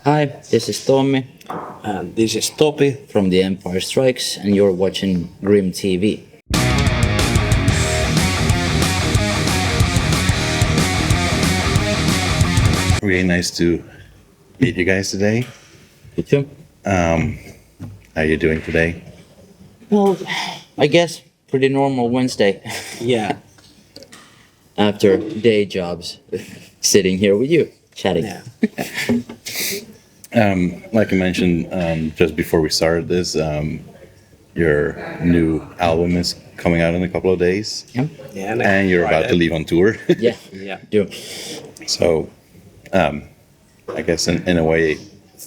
Hi, this is Tommi And this is Topi. from The Empire Strikes, and you're watching GRIMM TV. Really nice to meet you guys today. You too? How you doing today? Well, I guess pretty normal Wednesday Yeah, after day jobs, sitting here with you, chatting. yeah. Like I mentioned just before we started this, your new album is coming out in a couple of days, Yeah, Yeah, and you're about to leave on tour. yeah, Yeah. do. So, I guess in a way,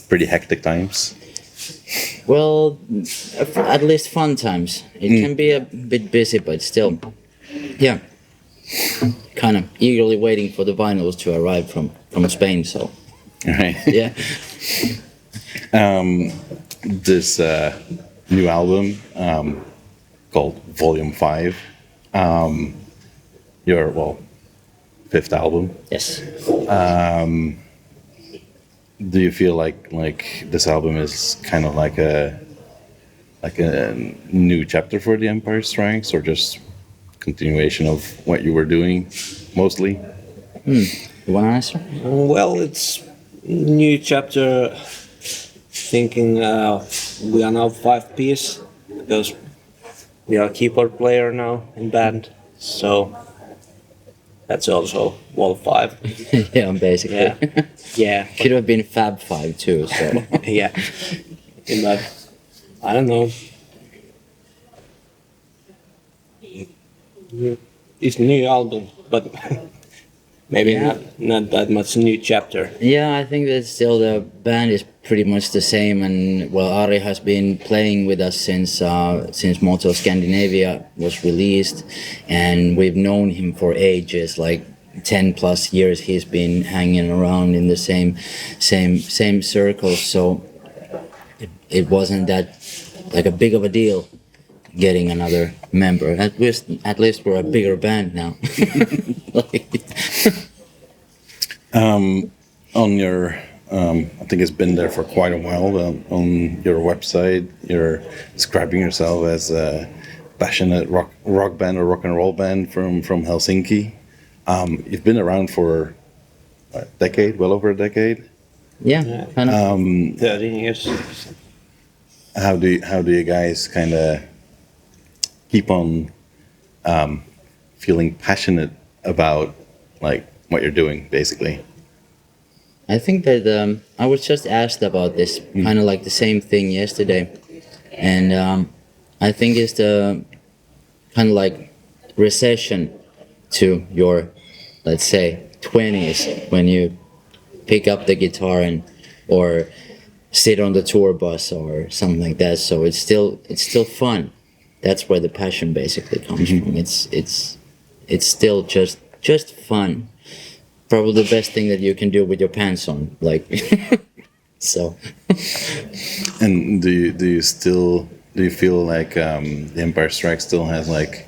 pretty hectic times. Well, at least fun times. It can be a bit busy, but still, yeah. Kind of eagerly waiting for the vinyls to arrive from Spain, so Right. yeah. This new album called Volume 5, your fifth album. Yes. Do you feel like this album is kind of like a new chapter for the Empire Strikes, or just continuation of what you were doing mostly? You want to answer? Well, it's new chapter. Thinking we are now 5-piece because we are keyboard player now in band. So that's also Wall 5. Yeah, basically. Yeah, yeah, Could have been Fab Five too. So yeah. But I don't know. It's new album, but maybe not that much new chapter. yeah, I think that still the band is pretty much the same, and well, Ari has been playing with us since Moto Scandinavia was released, and we've known him for ages, like 10+ years. He's been hanging around in the same circles, so it wasn't that like a big of a deal getting another member. At least we're a bigger band now. Like, On your, I think it's been there for quite a while. On your website, you're describing yourself as a passionate rock band or rock and roll band from Helsinki. You've been around for a decade, well over a decade. yeah, kind of. 13 years. How do you guys kind of keep on feeling passionate about like what you're doing, basically? I think that I was just asked about this, kind of like the same thing yesterday, and I think it's the kind of like recession to your, let's say, 20s, when you pick up the guitar or sit on the tour bus or something like that. So it's still fun. That's where the passion basically comes from. It's still just fun. Probably the best thing that you can do with your pants on, like. So And do you feel like the Empire Strikes still has like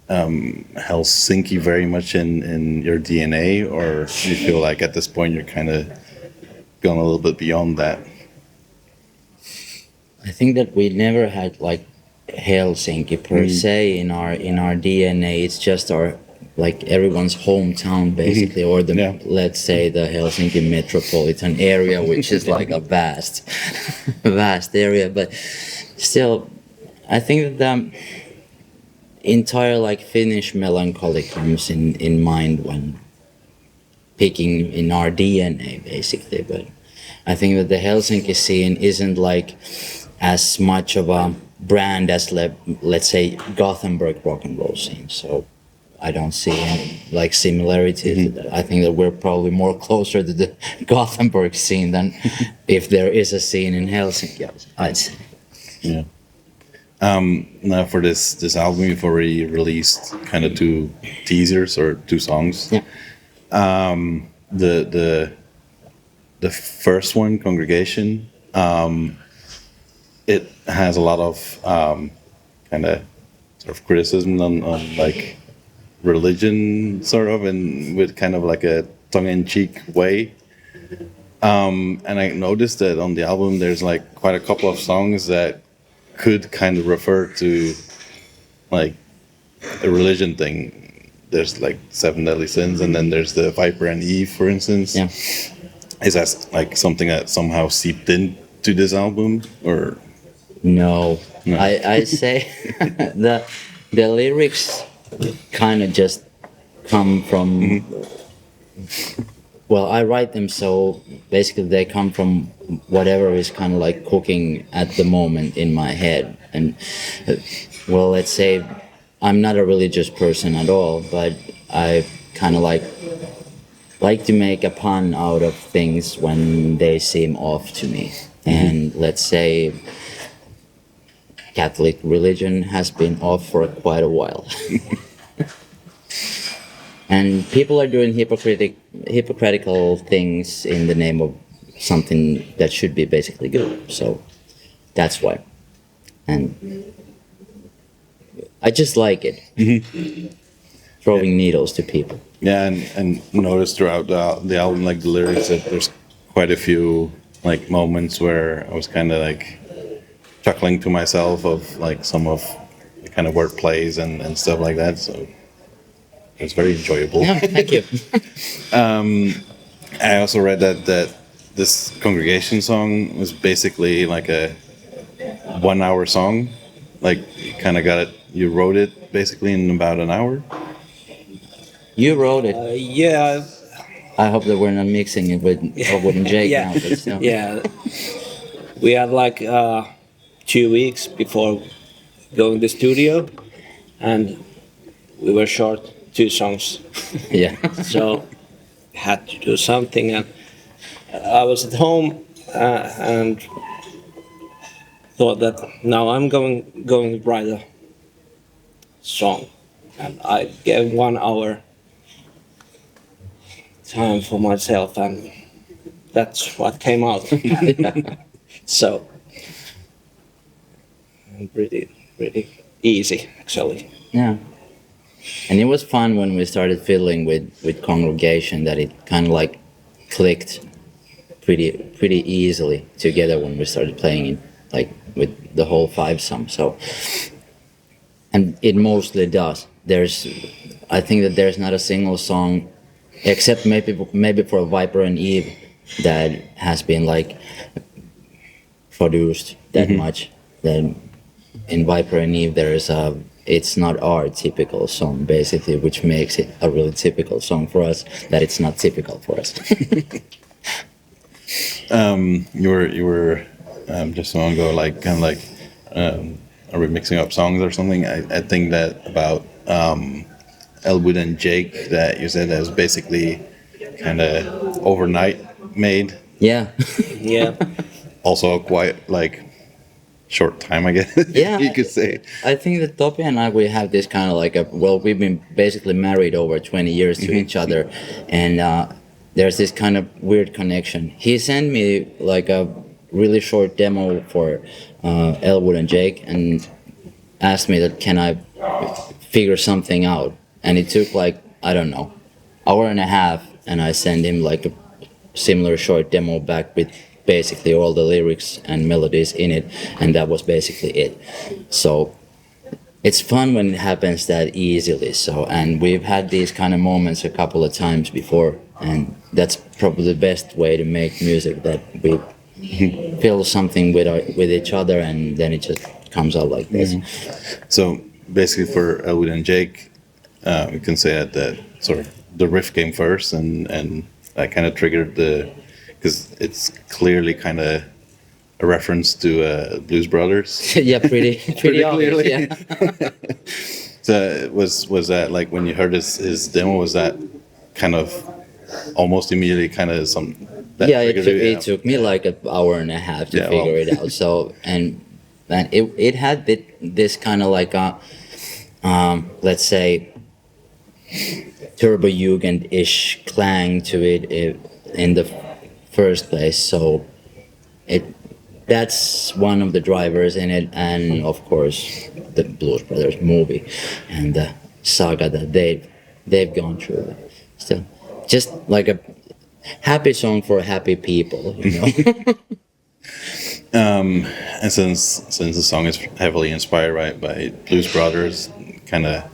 Helsinki very much in your DNA, or do you feel like at this point you're kind of gone a little bit beyond that? I think that we never had like Helsinki per se in our DNA. It's just our, like, everyone's hometown basically, or the Yeah. let's say the Helsinki metropolitan area, which is like a vast area. But still, I think that the entire like Finnish melancholy comes in mind when picking in our DNA basically. But I think that the Helsinki scene isn't like as much of a brand as let's say Gothenburg rock and roll scene. So I don't see any like similarities to that. I think that we're probably more closer to the Gothenburg scene than if there is a scene in Helsinki, I'd say. Yeah. Now for this album, you've already released kind of 2 teasers or 2 songs. Yeah. The first one, Congregation, it has a lot of kind of sort of criticism on like religion, sort of, and with kind of like a tongue-in-cheek way. And I noticed that on the album, there's like quite a couple of songs that could kind of refer to like a religion thing. There's like Seven Deadly Sins, and then there's the Viper and Eve, for instance. Yeah. Is that like something that somehow seeped into this album, or No, No. I say the lyrics kind of just come from. Well, I write them so basically they come from whatever is kind of like cooking at the moment in my head, and well, let's say I'm not a religious person at all, but I kind of like to make a pun out of things when they seem off to me, and let's say Catholic religion has been off for quite a while. And people are doing hypocritical things in the name of something that should be basically good. So that's why. And I just like it. Throwing needles to people. yeah, and noticed throughout the album, like the lyrics, that there's quite a few like moments where I was kind of like chuckling to myself of like some of the kind of word plays and stuff like that. So it's very enjoyable. Yeah, thank you. I also read that this congregation song was basically like a 1 hour song. Like you kind of got it, you wrote it basically in about an hour. You wrote it. Yeah, I hope that we're not mixing it with Jake yeah, now. But still. yeah. We had like 2 weeks before going to the studio, and we were short 2 songs, Yeah. so had to do something. And I was at home and thought that now I'm going to write a song, and I gave 1 hour time for myself, and that's what came out. So pretty easy actually. Yeah. And it was fun when we started fiddling with congregation, that it kind of like clicked pretty easily together when we started playing it, like with the whole 5-some. So, and it mostly does. I think that there's not a single song, except maybe for Viper and Eve, that has been like produced that much. Then in Viper and Eve there is it's not our typical song basically, which makes it a really typical song for us, that it's not typical for us. You were just a moment ago like kind of like are we mixing up songs or something? I think that about Elwood and Jake, that you said that was basically kind of overnight made. Yeah. Yeah. Also quite like short time, I guess. Yeah, you could say. I think that Topi and I, we have this kind of like we've been basically married over 20 years to each other, and there's this kind of weird connection. He sent me like a really short demo for Elwood and Jake, and asked me that can I figure something out, and it took like, I don't know, hour and a half, and I sent him like a similar short demo back with basically all the lyrics and melodies in it, and that was basically it. So it's fun when it happens that easily. So, and we've had these kind of moments a couple of times before, and that's probably the best way to make music, that we feel something with each other, and then it just comes out like this. So basically for Elwood and Jake, we can say that sort of the riff came first, and that kind of triggered because it's clearly kind of a reference to Blues Brothers. Yeah, pretty obvious, clearly. yeah. So was that like when you heard his demo, was that kind of almost immediately kind of some? That Yeah, triggered it took me like an hour and a half to Yeah, figure well. it out. So, and it had this kind of like a, let's say, Turbo Jugend-ish clang to it in the first place. So that's one of the drivers in it, and of course the Blues Brothers movie and the saga that they've gone through. Still, just like happy song for happy people, you know. And since the song is heavily inspired by Blues Brothers, kind of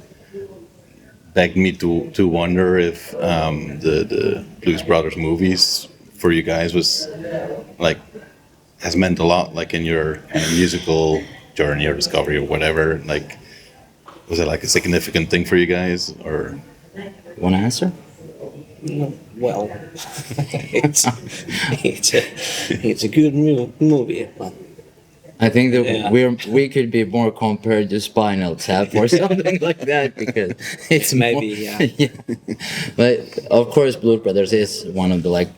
begged me to wonder if the Blues Brothers movies for you guys was like has meant a lot, like in your kind of musical journey or discovery or whatever. Like, was it like a significant thing for you guys, or? You want to answer? Well, it's a good movie, but I think that Yeah. we could be more compared to Spinal Tap or something like that because it's Maybe, more, yeah. But of course, Blues Brothers is one of the like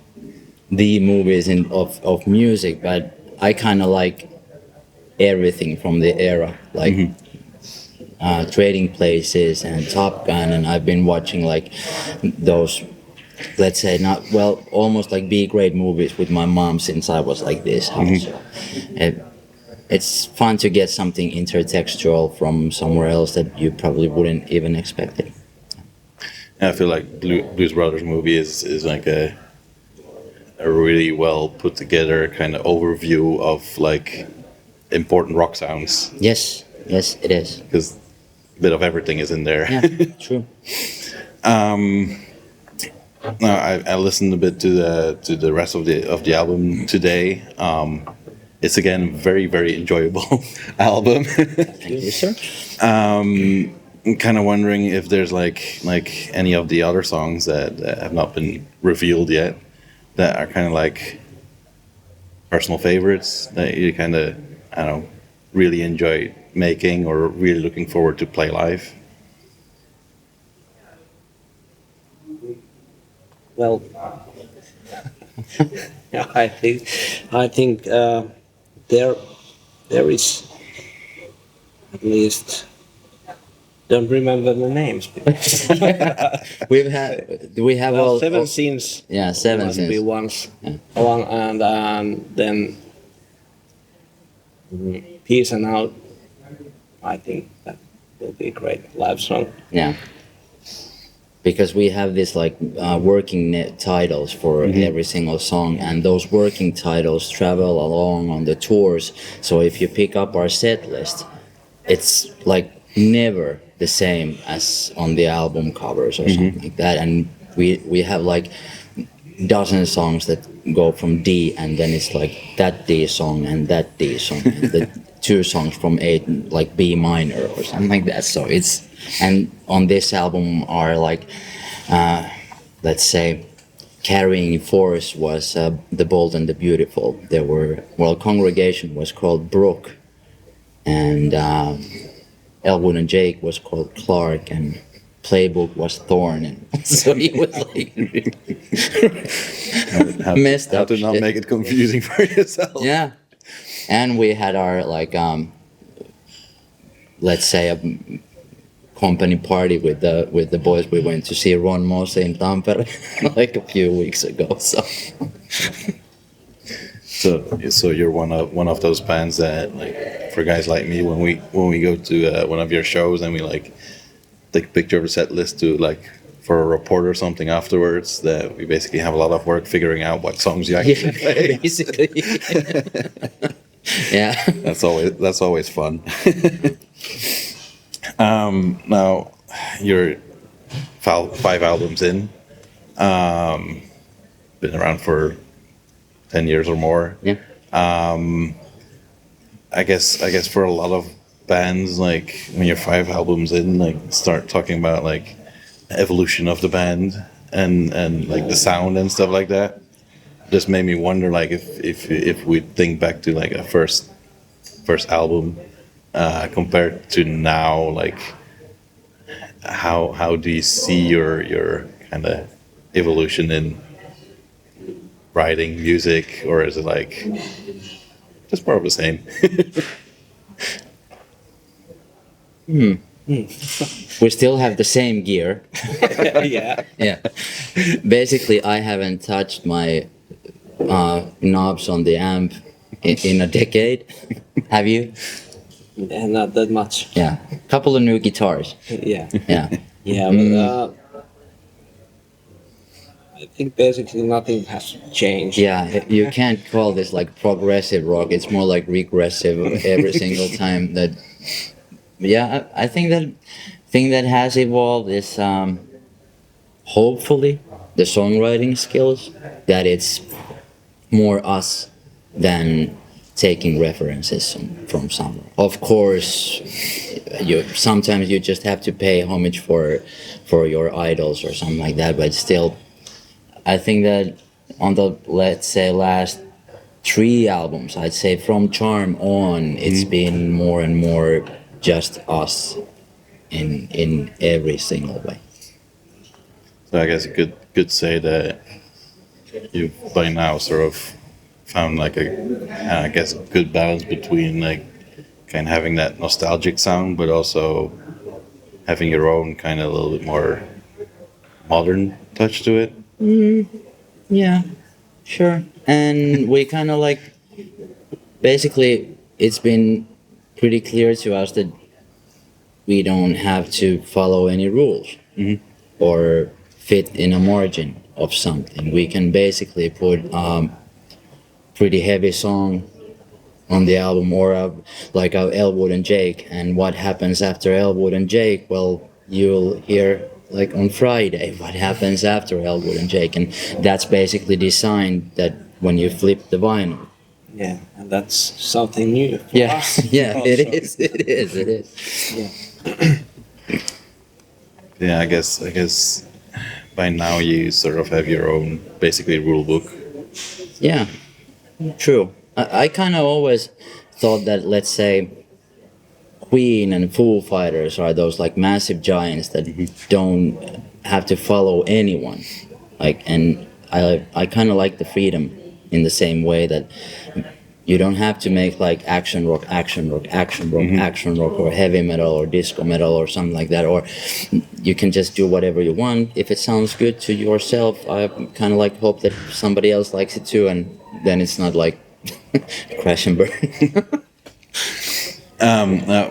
the movies of music. But I kind of like everything from the era, like Trading Places and Top Gun, and I've been watching like those. Let's say not well, almost like B-grade movies with my mom since I was like this. So it's fun to get something intertextual from somewhere else that you probably wouldn't even expect it. I feel like Blues Brothers movie is like a really well put together kind of overview of like important rock sounds, Yes, yes, it is. because a bit of everything is in there. Yeah, true. No, I listened a bit to the rest of the album today. It's again very enjoyable album. Thank you, sir. I'm kind of wondering if there's like any of the other songs that have not been revealed yet that are kind of like personal favorites that you kind of, I don't know, really enjoy making or really looking forward to play live. Well, yeah, I think there is at least don't remember the names. We have Well, all seven scenes. yeah, seven Must be scenes. once. Yeah. One and then Peace and Out. I think that will be a great live song. Yeah. Because we have this like working titles for every single song, and those working titles travel along on the tours. So if you pick up our set list, it's like never the same as on the album covers or something like that. And we have like dozen songs that go from D, and then it's like that D song and that D song, and the two songs from A, like B minor or something like that. So it's, and on this album are like, let's say, carrying force was The Bold and the Beautiful. There were, well, Congregation was called Brooke, and Elwood and Jake was called Clark, and Playbook was Thorn, and so he was like messed How up to not shit. make it confusing for yourself. Yeah, and we had our like let's say a company party with the boys. We went to see Ron Mose in Tampere like a few weeks ago. So you're one of those bands that, like, for guys like me, when we go to one of your shows and we like take a picture of the set list to like for a report or something afterwards, that we basically have a lot of work figuring out what songs you actually play. Basically. Yeah. That's always fun. Now you're 5 albums in, been around for 10 years or more. Yeah. I guess for a lot of bands, like when you're 5 albums in, like start talking about like evolution of the band and like the sound and stuff like that. Just made me wonder, like if we think back to like a first album compared to now, like how do you see your kind of evolution in writing music, or is it like just more of the same? We still have the same gear. Yeah. Yeah. Basically, I haven't touched my knobs on the amp in a decade. Have you? Yeah, not that much. Yeah. Couple of new guitars. Yeah. Yeah. Yeah, but I think basically nothing has changed. Yeah, you can't call this like progressive rock. It's more like regressive every single time. That yeah, I think that thing that has evolved is hopefully the songwriting skills. That it's more us than taking references from somewhere. Of course, you sometimes you just have to pay homage for your idols or something like that. But still, I think that on the, let's say, last 3 albums, I'd say from Charm on, it's been more and more just us in every single way. So I guess you could say that you've by now sort of found like a, I guess, good balance between like kind of having that nostalgic sound, but also having your own kind of a little bit more modern touch to it. Yeah, sure. And we kind of like, basically, it's been pretty clear to us that we don't have to follow any rules or fit in a margin of something. We can basically put pretty heavy song on the album, or like Elwood and Jake, and what happens after Elwood and Jake, well, you'll hear like on Friday what happens after Elwood and Jake, and that's basically designed that when you flip the vinyl. Yeah, and that's something new. For Yeah, us yeah, also. it is. Yeah. Yeah, I guess by now you sort of have your own basically rule book. Yeah, true. I kind of always thought that, let's say, Queen and Foo Fighters are those like massive giants that don't have to follow anyone. Like, and I kind of like the freedom in the same way that you don't have to make like action rock, action rock, action rock, action rock, or heavy metal or disco metal or something like that. Or you can just do whatever you want. If it sounds good to yourself, I kind of like hope that somebody else likes it too, and then it's not like crash and burn.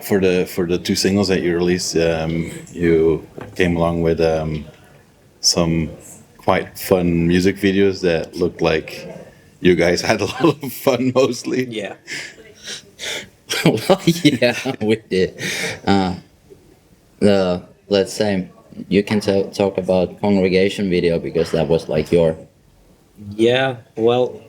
For the 2 singles that you released, you came along with some quite fun music videos that looked like you guys had a lot of fun mostly. Yeah. Well, yeah, we did. Let's say you can talk about Congregation video, because that was like your. Yeah. Well.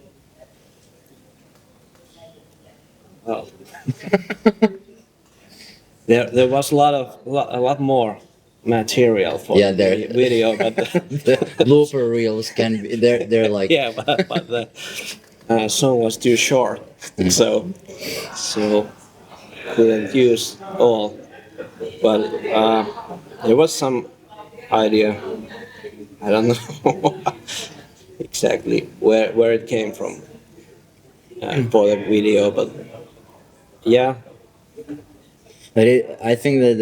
There was a lot more material for Yeah, the there- video, but The blooper reels can be, they're like. yeah, but the song was too short, so couldn't use all. But there was some idea. I don't know exactly where it came from for the video, but yeah. But I think that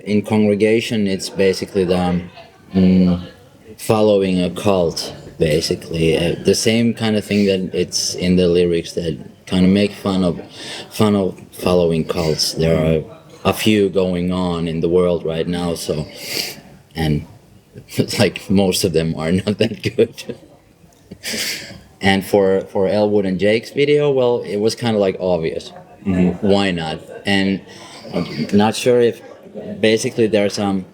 in Congregation, it's basically the following a cult, basically. The same kind of thing that it's in the lyrics that kind of make fun of following cults. There are a few going on in the world right now, so, and like most of them are not that good. And for Elwood and Jake's video, well, it was kind of like obvious. Why not? And I'm not sure if basically there's some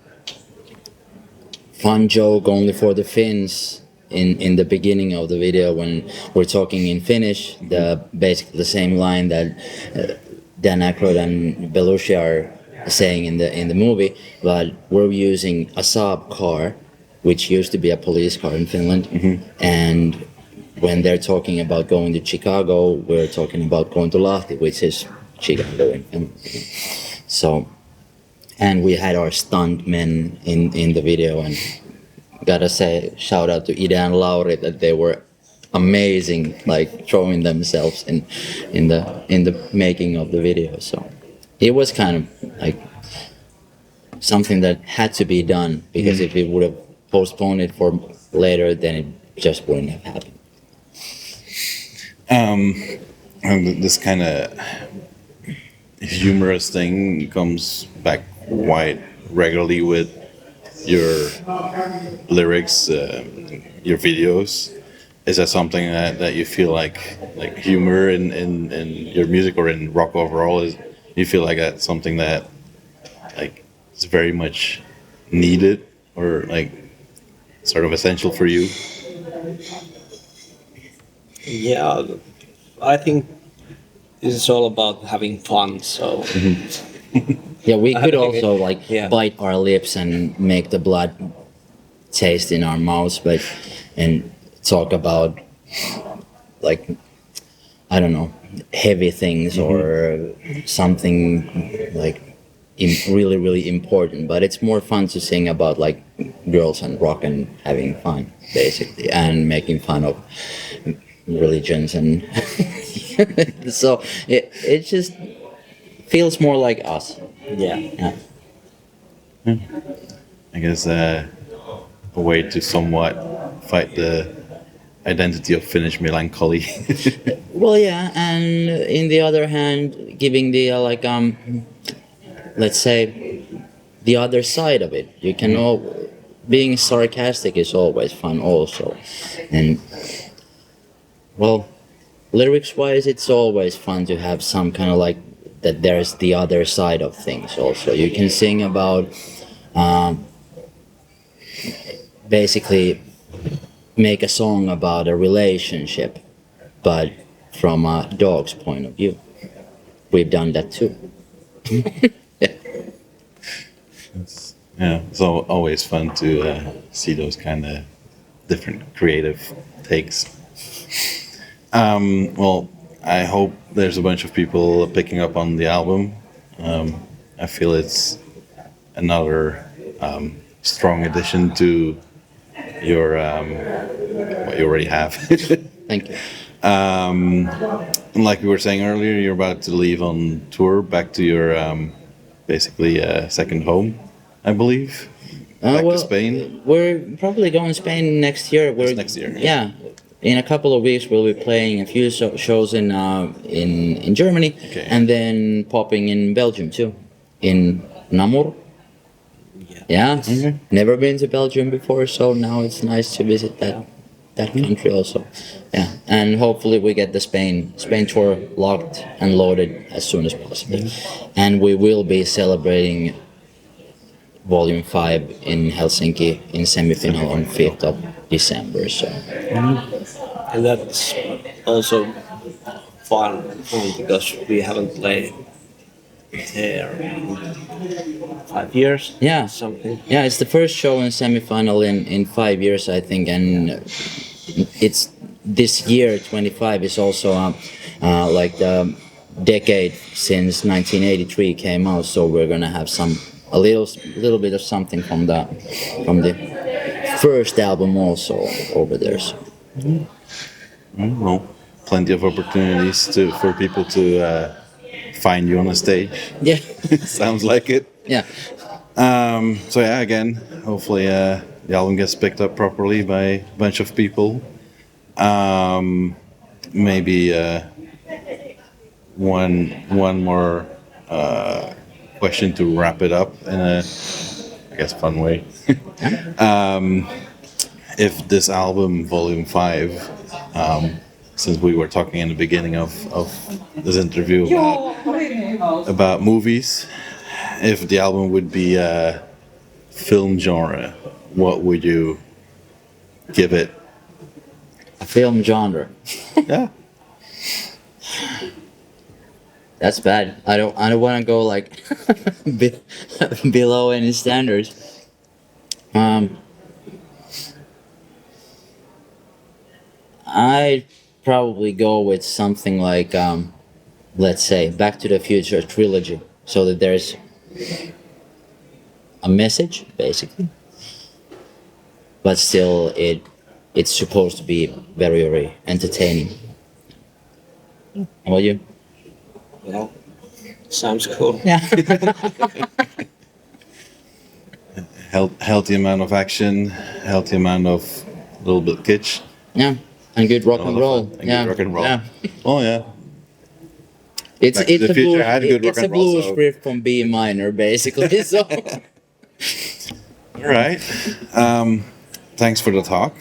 fun joke only for the Finns in the beginning of the video when we're talking in Finnish, basically the same line that Dan Aykroyd and Belushi are saying in the movie, but we're using a Saab car, which used to be a police car in Finland, and when they're talking about going to Chicago, we're talking about going to Lahti, which is Chicago in Finland. So, and we had our stuntmen in the video, and gotta say, shout out to Ida and Lauri that they were amazing, like throwing themselves in the making of the video. So it was kind of like something that had to be done, because if we would have postponed it for later, then it just wouldn't have happened. And this kind of humorous thing comes back quite regularly with your lyrics, your videos? Is that something that you feel like humor in your music or in rock overall? Is you feel like that's something that like is very much needed or like sort of essential for you? Yeah, I think this is all about having fun. So Yeah, we I could think also like yeah. bite our lips and make the blood taste in our mouths, but and talk about like I don't know heavy things or something like really really important. But it's more fun to sing about like girls and rock and having fun basically, and making fun of religions and so it just feels more like us. Yeah. Yeah. I guess a way to somewhat fight the identity of Finnish melancholy. Well, yeah, and in the other hand, giving the let's say, the other side of it. You can all being sarcastic is always fun, also, and well, lyrics wise, it's always fun to have some kind of like that. There's the other side of things. Also, you can sing about basically make a song about a relationship, but from a dog's point of view. We've done that too. Yeah, it's always fun to see those kind of different creative takes. Well, I hope there's a bunch of people picking up on the album. I feel it's another strong addition to your what you already have. Thank you. And like we were saying earlier, you're about to leave on tour back to your basically second home, I believe. Back to Spain. We're probably going to Spain next year. Next year. Yeah. In a couple of weeks, we'll be playing a few shows in Germany, Okay. and then popping in Belgium too, in Namur. Yeah. Okay. Never been to Belgium before, so now it's nice to visit that country also. Yeah, and hopefully we get the Spain tour locked and loaded as soon as possible, and we will be celebrating Volume 5 in Helsinki in semifinal on 5th of December. So And that's also fun because we haven't played there in 5 years. yeah, Something. yeah, it's the first show in semifinal in 5 years, I think, and it's this year 25 is also like the decade since 1983 came out, so we're gonna have a little bit of something from the first album also over there. So. Well, plenty of opportunities for people to find you on a stage. Yeah. Sounds like it. Yeah. So yeah, again, hopefully the album gets picked up properly by a bunch of people. Maybe one more question to wrap it up in a, I guess, fun way. If this album, Volume 5, since we were talking in the beginning of this interview about movies, if the album would be a film genre, what would you give it? A film genre. Yeah. That's bad. I don't want to go like below any standards. I'd probably go with something like, let's say, Back to the Future trilogy, so that there's a message, basically, but still it's supposed to be very, very entertaining. How about you? Well, sounds cool. Yeah. Healthy amount of action, healthy amount of a little bit kitsch. Yeah, and good rock and roll. And Yeah, good rock and roll. yeah. Oh yeah. It's Back to the a Future blues, had good rock it's a and roll, blues so- riff from B minor, basically. So All right. Thanks for the talk.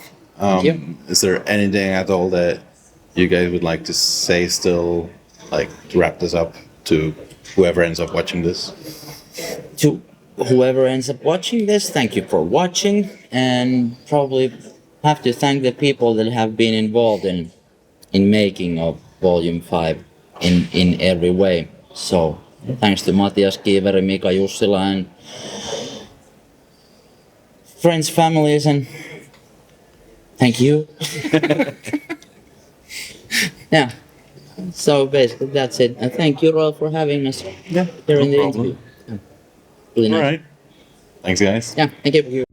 you. Is there anything at all that you guys would like to say still, like to wrap this up to whoever ends up watching this? To whoever ends up watching this, thank you for watching, and probably have to thank the people that have been involved in making of Volume 5 in every way. So thanks to Matias Kiiveri, Mika Jussila, and friends, families, and thank you. Yeah. So basically that's it. And thank you, Rolf, for having us here in the problem. interview. Yeah. Really All nice. right. Thanks, guys. Yeah, thank you.